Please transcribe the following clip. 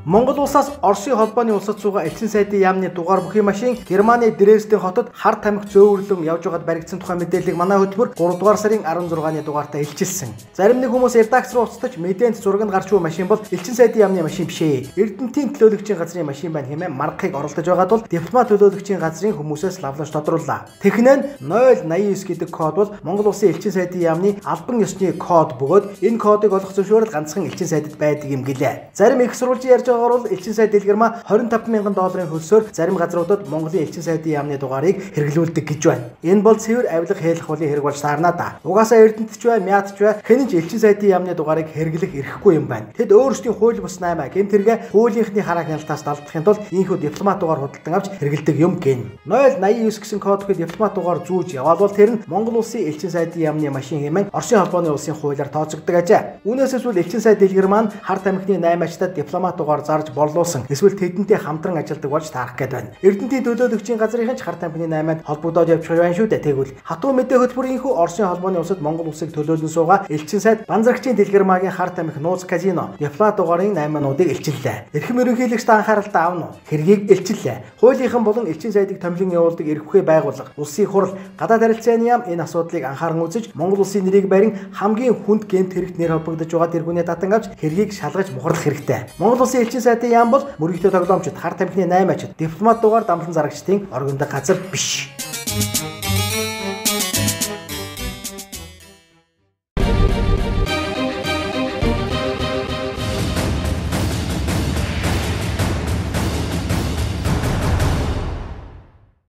Монгол улсаас Оросын холбооны улсад суугаа элчин сайдын яамны дугаар бүхий машин Германы Дрезден хотод хар тамхи зөөвөрлөн явж байгаад баригдсан тухай мэдээллийг манай хөтөлбөр 3 дугаар сарын 16-ны дугаартаа илчилсэн. Зарим нэг хүмүүс редакц руу уцтаж мэдээнд зураг нь гарч буй машин бол элчин сайдын яамны машин биш ээ. Эрдэнтийн төлөөлөгчийн газрын машин байна хэмээн маргахыг оролдож байгаа тул дипломат төлөөлөгчийн газрын хүмүүсээс лавлаж тодрууллаа. Технэн 089 гэдэг код бол Монгол улсын элчин сайдын яамны албан ёсны код бөгөөд энэ кодыг олох зөвшөөрөл ганцхан элчин сайдад байдаг юм гэлээ. Зарим их сурвалжийн ярьж байгаагаар бол элчин сайд дэлгэрмаа 25,000 долларын хөлсөөр зарим газруудад Монголын элчин сайдын яамны дугаарыг хэрэглүүлдэг гэж байна. Энэ бол цэвэр авилга хийх хуулийн хэрэг болж таарна да. Угаасаа Эрдэнэтч бай, Мятч бай хэн ч элчин сайдын яамны дугаарыг хэрэглэх эрхгүй юм байна. Тэд өөрсдийн хууль бус 8 гэмтэргээ хуулийнхны хараа хяналтаас далдахын тулд ийхүү дипломат дугаар худалдан авч хэрэглэдэг юм гин. 089 гэсэн код бүхий дипломат дугаар зүүж яваад бол тэр нь Монгол улсын элчин сайдын яамны машин хэмээн Оросын холбооны улсын хуулиар тооцогддог ажээ. Үүнээс эсвэл элчин сайд дэлгэр маань хар тамхины 8 ажилтнад дипломат дугаар зарж борлуулсан эсвэл тэдэнтэй хамтран ажилладаг болж таарах гээд байна. Эрдэнтийн төлөөлөгчийн газрынхан ч хар тамхины 8-ад холбогдоод явж байна шүү дээ. Тэгвэл хатуу мэдээ хөтөлбөрийнхүү Оросын холбооны улсад Монгол улсыг төлөөлөн суугаа элчин сайд банзрагчийн дэлгэрмаагийн хар тамхи нууц казино дипломат дугаарын 8-нуудыг илчиллээ. Эрхэм ерөнхийлөгчд анхааралтай авна уу? Хэргийг илчиллээ. Хуулийнхан болон элчин сайдыг томилон явуулдаг эрхвээ байгууллага, улсын хурал, гадаад харилцааны яам энэ асуудлыг анхааран үзэж Монгол улсын нэрийг барин хамгийн хүнд гэмт хэрэгт нэр холбогдож байгаа тэргүүнээ татан авч хэргийг шалгаж мухарлах хэрэгтэй. Монгол улсын элчин сайдын яам бол мөрөгтэй тоглоомчид хар тамхины 8 ачид дипломат дугаар дамлан зарагчдын оргинд газар биш.